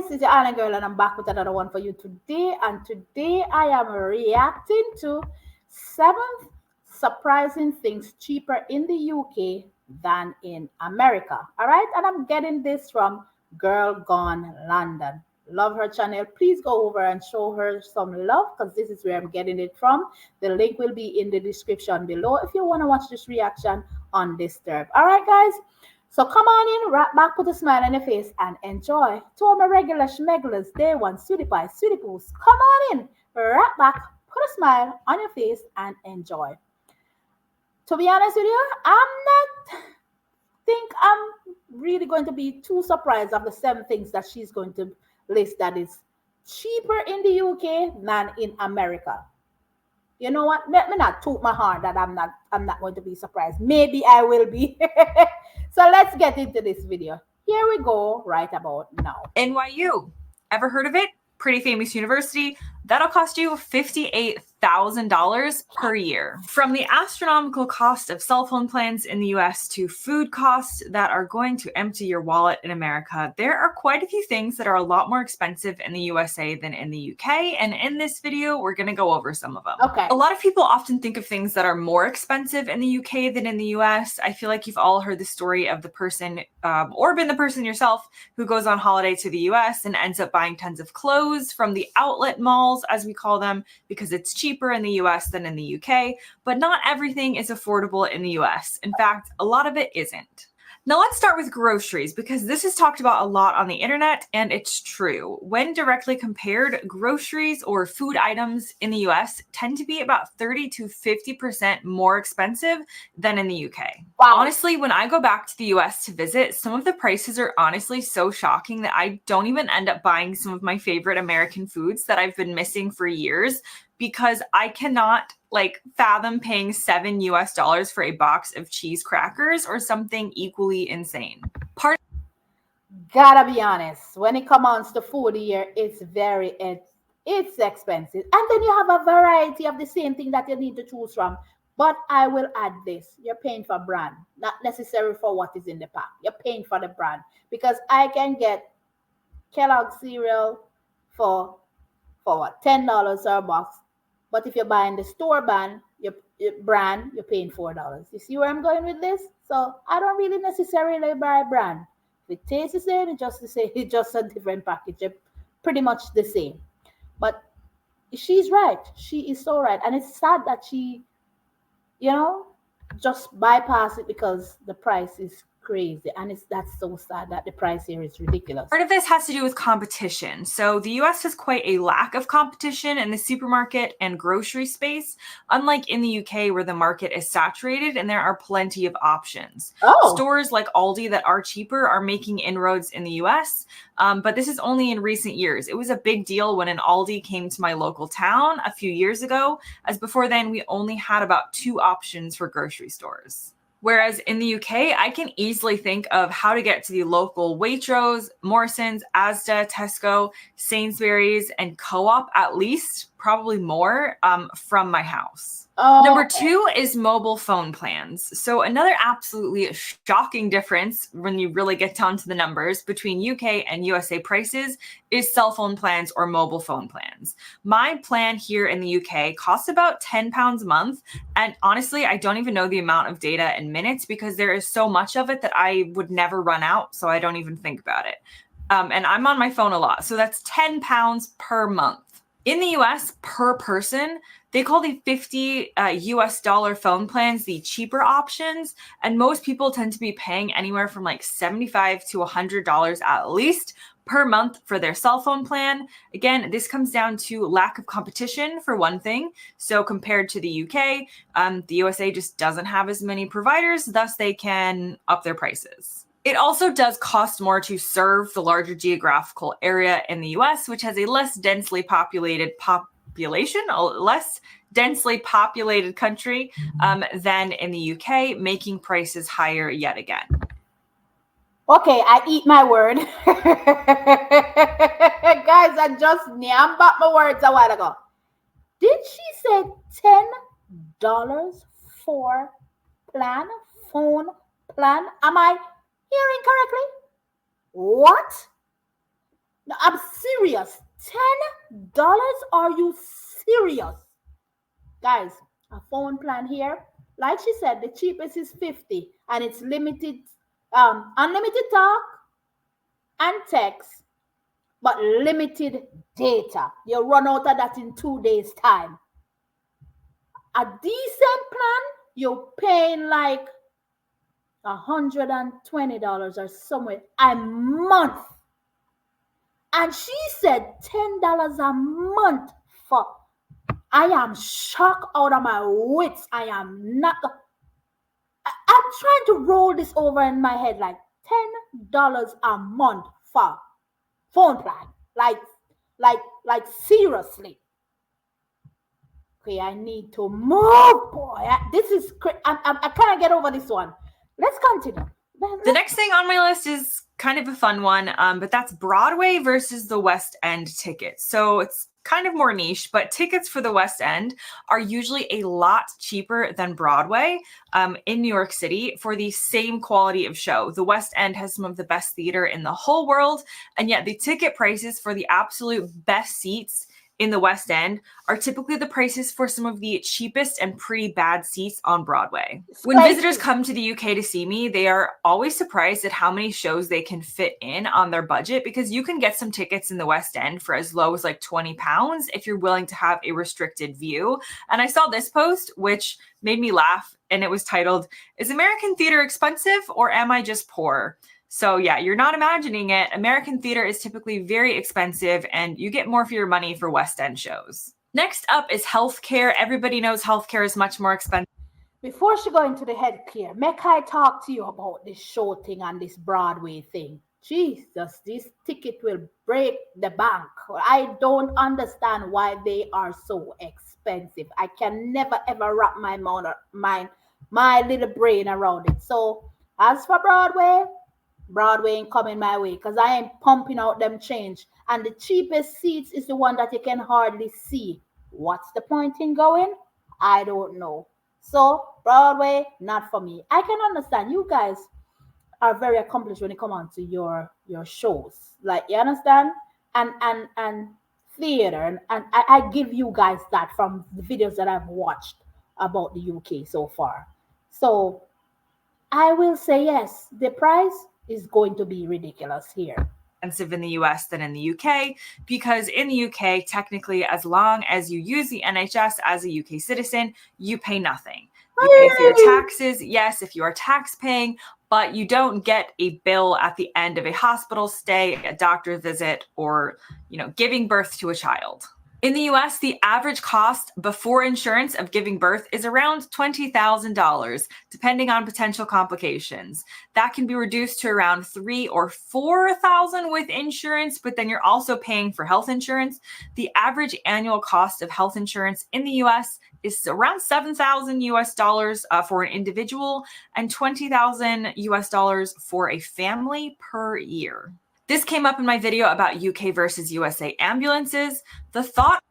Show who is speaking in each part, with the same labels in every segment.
Speaker 1: this is your Island Girl, and I'm back with another one for you today. And today I am reacting to 7 surprising things cheaper in the UK than in America. All right, and I'm getting this from Girl Gone London. Love her channel. Please go over and show her some love because this is where I'm getting it from. The link will be in the description below if you want to watch this reaction undisturbed. All right, guys. So come on in, right back, put a smile on your face and enjoy. To all my regular schmegglers, day one, sweetie pie, sweetie poos, come on in, right back, put a smile on your face and enjoy. To be honest with you, I'm really going to be too surprised of the 7 things that she's going to list that is cheaper in the UK than in America. You know what? Let me not toot my horn that I'm not going to be surprised. Maybe I will be. So let's get into this video. Here we go right about now.
Speaker 2: NYU. Ever heard of it? Pretty famous university. That'll cost you $58,000 per year. From the astronomical cost of cell phone plans in the US to food costs that are going to empty your wallet in America, there are quite a few things that are a lot more expensive in the USA than in the UK, and in this video, we're gonna go over some of them.
Speaker 1: Okay.
Speaker 2: A lot of people often think of things that are more expensive in the UK than in the US. I feel like you've all heard the story of the person, or been the person yourself, who goes on holiday to the US and ends up buying tons of clothes from the outlet malls, as we call them, because it's cheaper in the US than in the UK, but not everything is affordable in the US. In fact, a lot of it isn't. Now let's start with groceries, because this is talked about a lot on the internet, and it's true. When directly compared, groceries or food items in the US tend to be about 30 to 50% more expensive than in the UK.
Speaker 1: Wow.
Speaker 2: Honestly, when I go back to the US to visit, some of the prices are honestly so shocking that I don't even end up buying some of my favorite American foods that I've been missing for years, because I cannot fathom paying $7 for a box of cheese crackers or something equally insane.
Speaker 1: Gotta be honest, when it comes to food here, it's expensive. And then you have a variety of the same thing that you need to choose from. But I will add this, you're paying for brand, not necessarily for what is in the pack. You're paying for the brand, because I can get Kellogg cereal for what, $10 a box. But if you're buying the store brand, you're paying $4. You see where I'm going with this? So I don't really necessarily buy brand. If it tastes the same, it's just the same. It's just a different package. They're pretty much the same. But she's right. She is so right. And it's sad that she, just bypass it because the price is crazy, and that's so sad that the price here is ridiculous.
Speaker 2: Part of this has to do with competition. So the US has quite a lack of competition in the supermarket and grocery space, unlike in the UK where the market is saturated and there are plenty of options. Stores like Aldi that are cheaper are making inroads in the US, but this is only in recent years. It was a big deal when an Aldi came to my local town a few years ago, as before then we only had about 2 options for grocery stores. Whereas in the UK, I can easily think of how to get to the local Waitrose, Morrisons, Asda, Tesco, Sainsbury's, and Co-op, at least, probably more, from my house. Number 2 is mobile phone plans. So another absolutely shocking difference when you really get down to the numbers between UK and USA prices is cell phone plans or mobile phone plans. My plan here in the UK costs about £10 a month. And honestly, I don't even know the amount of data in minutes because there is so much of it that I would never run out. So I don't even think about it. And I'm on my phone a lot. So that's £10 per month. In the US, per person, they call the $50 US phone plans the cheaper options, and most people tend to be paying anywhere from like $75 to $100 at least per month for their cell phone plan. Again, this comes down to lack of competition for one thing. So compared to the UK, the USA just doesn't have as many providers, thus they can up their prices. It also does cost more to serve the larger geographical area in the US, which has a less densely populated country than in the UK, making prices higher yet again.
Speaker 1: Okay, I eat my word. Guys, I just nyam back my words a while ago. Did she say $10 for phone plan? Am I hearing correctly? What? No, I'm serious. $10? Are you serious? Guys, a phone plan here, like she said, the cheapest is 50 and it's limited, unlimited talk and text, but limited data. You run out of that in 2 days' time. A decent plan, you're paying like $120 or somewhere a month. And she said $10 a month for. I am shocked out of my wits. I am not. I'm trying to roll this over in my head like $10 a month for phone plan. Like seriously. Okay, I need to move, boy. This is I can't get over this one. Let's continue.
Speaker 2: The next thing on my list is kind of a fun one, but that's Broadway versus the West End tickets. So it's kind of more niche, but tickets for the West End are usually a lot cheaper than Broadway in New York City for the same quality of show. The West End has some of the best theater in the whole world, and yet the ticket prices for the absolute best seats in the West End are typically the prices for some of the cheapest and pretty bad seats on Broadway. When visitors come to the UK to see me, they are always surprised at how many shows they can fit in on their budget, because you can get some tickets in the West End for as low as like £20 if you're willing to have a restricted view. And I saw this post, which made me laugh, and it was titled, "Is American theater expensive or am I just poor?" So yeah, you're not imagining it. American theater is typically very expensive, and you get more for your money for West End shows. Next up is healthcare. Everybody knows healthcare is much more expensive.
Speaker 1: Before she go into the healthcare, make I talk to you about this show thing and this Broadway thing. Jesus, this ticket will break the bank. I don't understand why they are so expensive. I can never ever wrap my little brain around it. So as for Broadway ain't coming my way because I ain't pumping out them change. And the cheapest seats is the one that you can hardly see. What's the point in going? I don't know. So Broadway, not for me. I can understand you guys are very accomplished when it comes on to your shows. Like you understand? And theater and I give you guys that from the videos that I've watched about the UK so far. So I will say yes. The price is going to be ridiculous here.
Speaker 2: Expensive in the US than in the UK, because in the UK, technically, as long as you use the NHS as a UK citizen, you pay nothing. You pay for your taxes, yes, if you are tax paying, but you don't get a bill at the end of a hospital stay, a doctor visit, or giving birth to a child. In the US, the average cost before insurance of giving birth is around $20,000, depending on potential complications. That can be reduced to around $3,000 or $4,000 with insurance, but then you're also paying for health insurance. The average annual cost of health insurance in the US is around $7,000 for an individual and $20,000 for a family per year. This came up in my video about UK versus USA ambulances. The thought...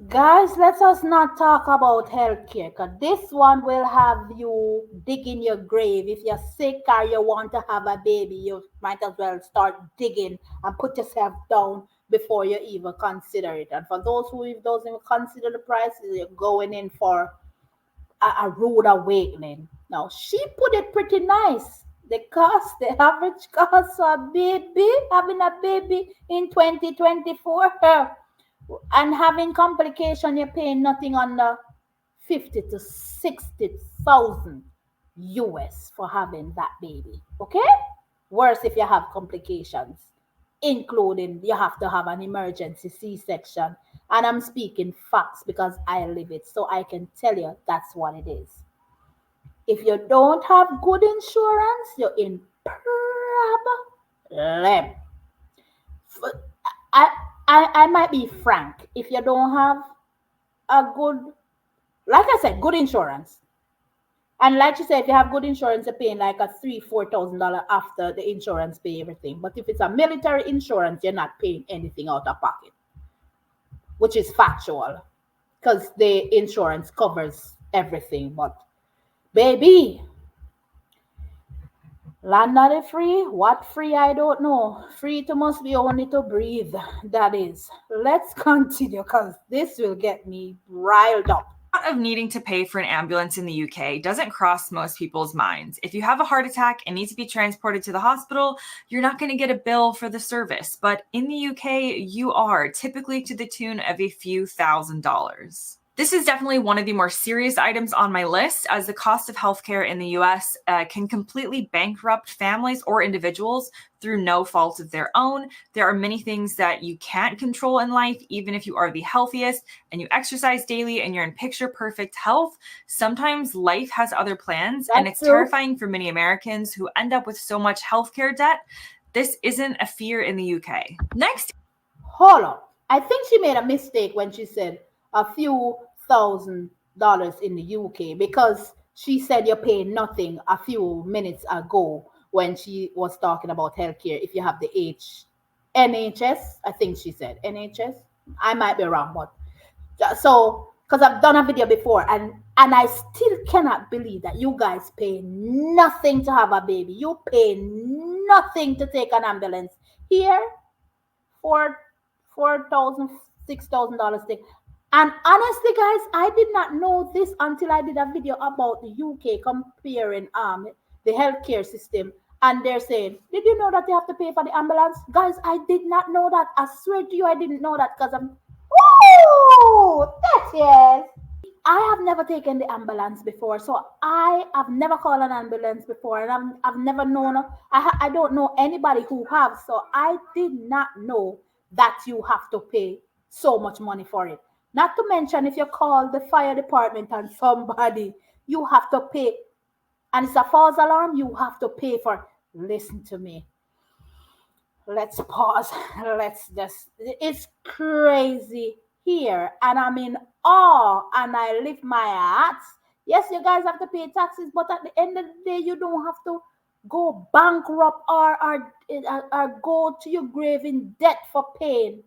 Speaker 1: Guys, let us not talk about healthcare because this one will have you digging your grave. If you're sick or you want to have a baby, you might as well start digging and put yourself down before you even consider it. And for those who don't even consider the prices, you're going in for a rude awakening. Now, she put it pretty nice. The average cost of having a baby in 2024 and having complication, you're paying nothing under 50 to 60,000 US for having that baby. Okay? Worse if you have complications, including you have to have an emergency C-section. And I'm speaking facts because I live it, so I can tell you that's what it is. If you don't have good insurance, you're in problem. I might be frank. If you don't have a good, like I said, good insurance, and like you said, if you have good insurance, you're paying like a $3,000-4,000 after the insurance pay everything. But if it's a military insurance, you're not paying anything out of pocket, which is factual because the insurance covers everything. But baby, Land not a free? What free? I don't know. Free to must be only to breathe. That is. Let's continue because this will get me riled up.
Speaker 2: Of needing to pay for an ambulance in the UK doesn't cross most people's minds. If you have a heart attack and need to be transported to the hospital, you're not going to get a bill for the service. But in the UK, you are, typically to the tune of a few $1,000s. This is definitely one of the more serious items on my list, as the cost of healthcare in the US can completely bankrupt families or individuals through no fault of their own. There are many things that you can't control in life, even if you are the healthiest and you exercise daily and you're in picture perfect health. Sometimes life has other plans, and it's terrifying for many Americans who end up with so much healthcare debt. This isn't a fear in the UK. Next.
Speaker 1: Hold on. I think she made a mistake when she said a few $1,000s in the UK, because she said you're paying nothing a few minutes ago when she was talking about healthcare. If you have the NHS, I think she said NHS. I might be wrong, but so because I've done a video before, and I still cannot believe that you guys pay nothing to have a baby. You pay nothing to take an ambulance here. $4,000, $6,000 thing. And honestly, guys, I did not know this until I did a video about the UK comparing the healthcare system. And they're saying, did you know that you have to pay for the ambulance? Guys, I did not know that. I swear to you, I didn't know that because I'm. Woo! That is. I have never taken the ambulance before, so I have never called an ambulance before, and I've never known. I don't know anybody who have, so I did not know that you have to pay so much money for it. Not to mention, if you call the fire department and somebody, you have to pay, and it's a false alarm. You have to pay for. Listen to me. Let's pause. Let's just. It's crazy here, and I'm in awe, and I lift my hats. Yes, you guys have to pay taxes, but at the end of the day, you don't have to go bankrupt or go to your grave in debt for pain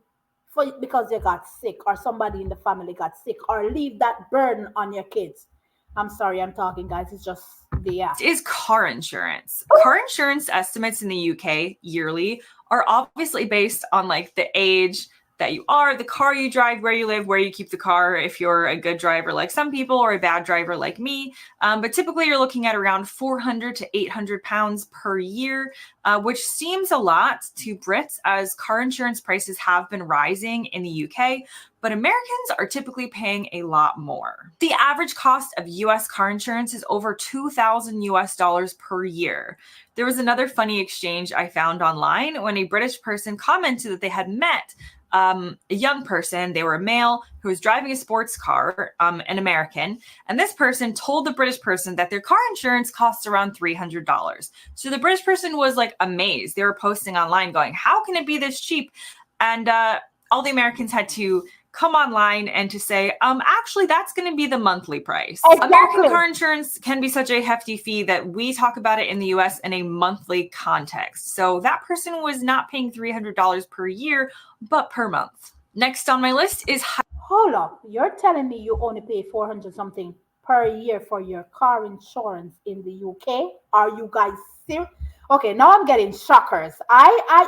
Speaker 1: because you got sick or somebody in the family got sick, or leave that burden on your kids. I'm sorry, I'm talking, guys. It's just the
Speaker 2: is car insurance. Car insurance estimates in the UK yearly are obviously based on like the age that you are, the car you drive, where you live, where you keep the car, if you're a good driver like some people or a bad driver like me. But typically you're looking at around 400 to 800 pounds per year, which seems a lot to Brits, as car insurance prices have been rising in the UK, but Americans are typically paying a lot more. The average cost of US car insurance is over $2,000 per year. There was another funny exchange I found online when a British person commented that they had met a young person, they were a male who was driving a sports car, an American, and this person told the British person that their car insurance costs around $300. So the British person was like amazed. They were posting online going, how can it be this cheap? And all the Americans had to come online and to say, actually, that's going to be the monthly price. Exactly. American car insurance can be such a hefty fee that we talk about it in the US in a monthly context. So that person was not paying $300 per year, but per month. Next on my list is...
Speaker 1: Hold up. You're telling me you only pay 400 something per year for your car insurance in the UK? Are you guys serious? Okay, now I'm getting shockers.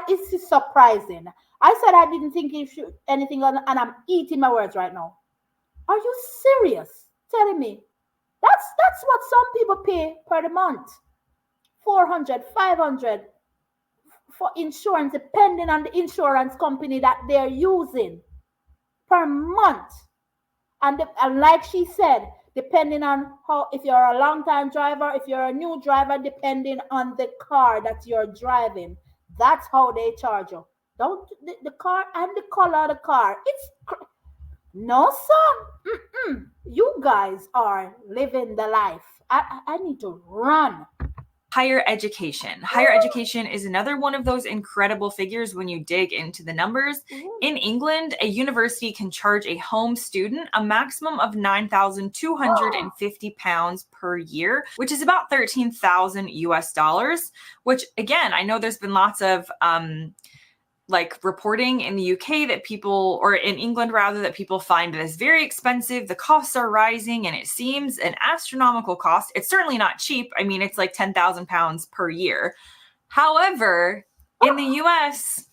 Speaker 1: It's surprising. I said I didn't think anything on, and I'm eating my words right now. Are you serious? Telling me that's what some people pay per the month. 400, 500 for insurance, depending on the insurance company that they're using per month. And like she said, depending on how, if you're a long time driver, if you're a new driver, depending on the car that you're driving, that's how they charge you. Don't the car and the color of the car. No, sir. You guys are living the life. I need to run.
Speaker 2: Higher education. Higher education is another one of those incredible figures when you dig into the numbers. In England, a university can charge a home student a maximum of £9,250 per year, which is about 13,000 US dollars, which again, I know there's been lots of like reporting in the UK that people, or in England rather, that people find it as very expensive. The costs are rising and it seems an astronomical cost. It's certainly not cheap. I mean, it's like 10,000 pounds per year. However, in the US,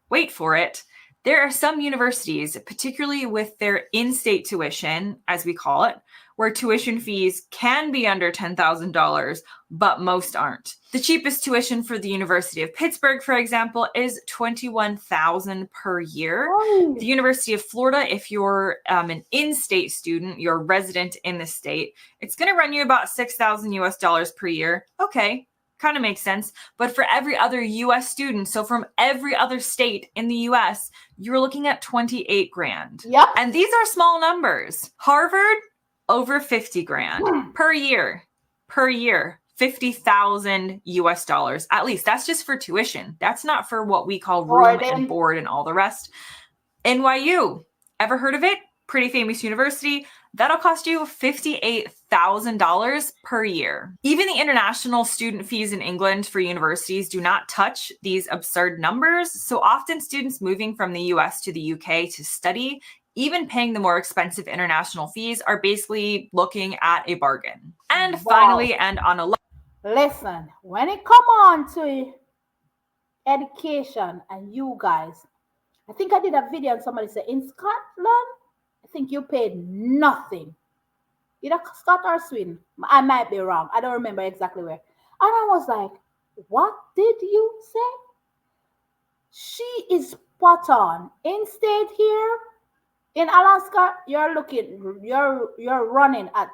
Speaker 2: wait for it, there are some universities, particularly with their in-state tuition, as we call it, where tuition fees can be under $10,000, but most aren't. The cheapest tuition for the University of Pittsburgh, for example, is $21,000 per year.
Speaker 1: Oh.
Speaker 2: The University of Florida, if you're an in-state student, you're a resident in the state, it's going to run you about $6,000 US dollars per year. Okay, kind of makes sense. But for every other US student, so from every other state in the US, you're looking at 28 grand.
Speaker 1: Yep.
Speaker 2: And these are small numbers. Harvard, over 50 grand per year, 50,000 US dollars. At least that's just for tuition. That's not for what we call room and board and all the rest. NYU, ever heard of it? Pretty famous university. That'll cost you $58,000 per year. Even the international student fees in England for universities do not touch these absurd numbers. So often students moving from the US to the UK to study, even paying the more expensive international fees, are basically looking at a bargain. And finally, and on a
Speaker 1: listen, when it come on to education and you guys, I think I did a video and somebody said in Scotland, I think you paid nothing. Either Scott or Sweden. I might be wrong. I don't remember exactly where. And I was like, what did you say? She is spot on. Instead here in Alaska, you're running at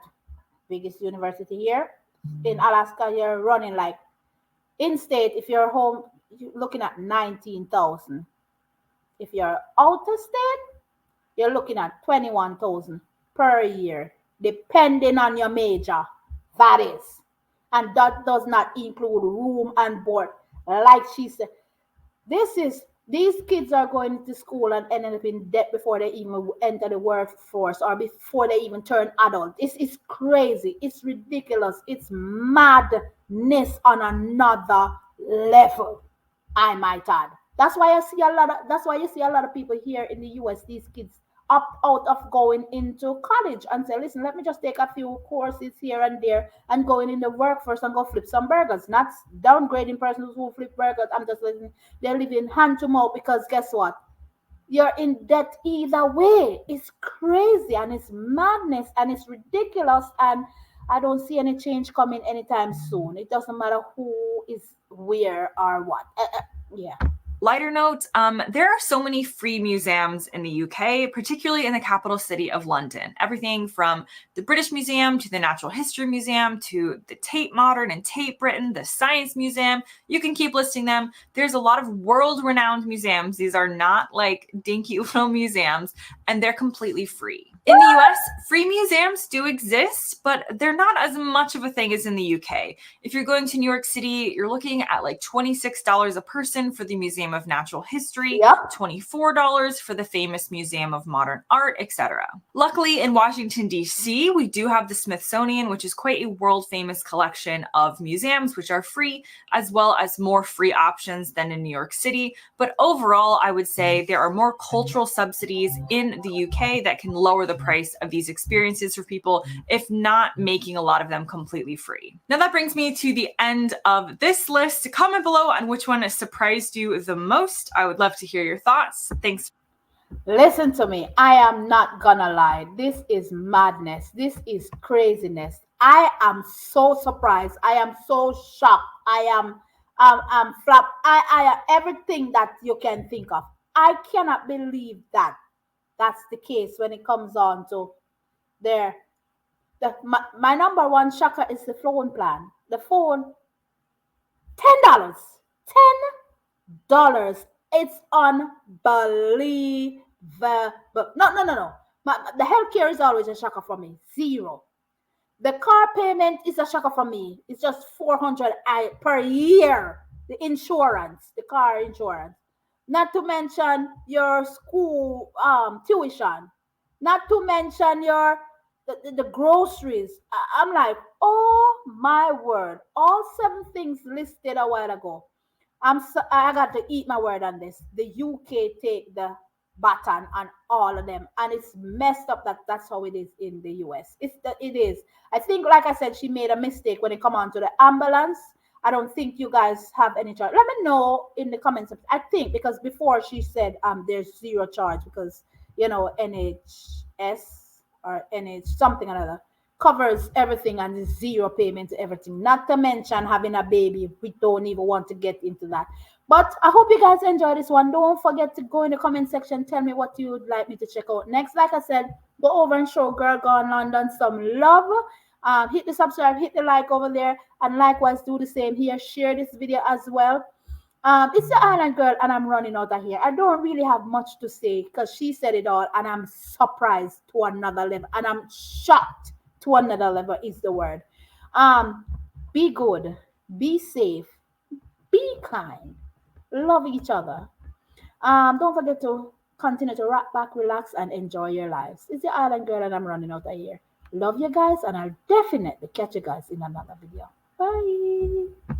Speaker 1: biggest university here. In Alaska, you're running like in state, if you're home, you're looking at 19,000. If you're out of state, you're looking at 21,000 per year, depending on your major. That is. And that does not include room and board. Like she said, these kids are going to school and ending up in debt before they even enter the workforce or before they even turn adult. It's crazy. It's ridiculous. It's madness on another level, I might add. That's why you see a lot of people here in the US, these kids opt out of going into college and say, listen, let me just take a few courses here and there and going in the workforce and go flip some burgers. Not downgrading persons who flip burgers. I'm just listening. They're living hand to mouth because guess what? You're in debt either way. It's crazy and it's madness and it's ridiculous, and I don't see any change coming anytime soon. It doesn't matter who is where or what. Yeah.
Speaker 2: Lighter note, there are so many free museums in the UK, particularly in the capital city of London. Everything from the British Museum to the Natural History Museum to the Tate Modern and Tate Britain, the Science Museum. You can keep listing them. There's a lot of world-renowned museums. These are not like dinky little museums, and they're completely free. In the US, free museums do exist, but they're not as much of a thing as in the UK. If you're going to New York City, you're looking at like $26 a person for the Museum of Natural History,
Speaker 1: Yep.
Speaker 2: $24 for the famous Museum of Modern Art, etc. Luckily, in Washington, D.C., we do have the Smithsonian, which is quite a world-famous collection of museums, which are free, as well as more free options than in New York City. But overall, I would say there are more cultural subsidies in the UK that can lower the price of these experiences for people, if not making a lot of them completely free. Now that brings me to the end of this list. Comment below on which one has surprised you the most. I would love to hear your thoughts. Thanks.
Speaker 1: Listen to me. I am not gonna lie. This is madness. This is craziness. I am so surprised. I am so shocked. I'm flop. I everything that you can think of. I cannot believe that that's the case when it comes on to my number one shocker is the phone plan. The phone, $10. $10. It's unbelievable. No. The healthcare is always a shocker for me. $0. The car payment is a shocker for me. It's just $400 per year. The insurance, the car insurance. Not to mention your school tuition. Not to mention the groceries. I'm like, oh my word. All 7 things listed a while ago. I got to eat my word on this. The UK take the baton on all of them, and it's messed up that that's how it is in the US. It is. I think, like I said, she made a mistake when it come on to the ambulance. I don't think you guys have any charge. Let me know in the comments. I think because before she said there's zero charge because NHS or NH something or another covers everything and is zero payment to everything. Not to mention having a baby. We don't even want to get into that. But I hope you guys enjoy this one. Don't forget to go in the comment section. Tell me what you would like me to check out next. Like I said, go over and show Girl Gone London some love. Hit the subscribe, hit the like over there, and likewise do the same here. Share this video as well. It's the Island Girl, and I'm running out of here. I don't really have much to say because she said it all, and I'm surprised to another level, and I'm shocked to another level is the word. Um, be good, be safe, be kind, love each other. Don't forget to continue to rock back, relax, and enjoy your lives. It's the Island Girl, and I'm running out of here. Love you guys, and I'll definitely catch you guys in another video. Bye.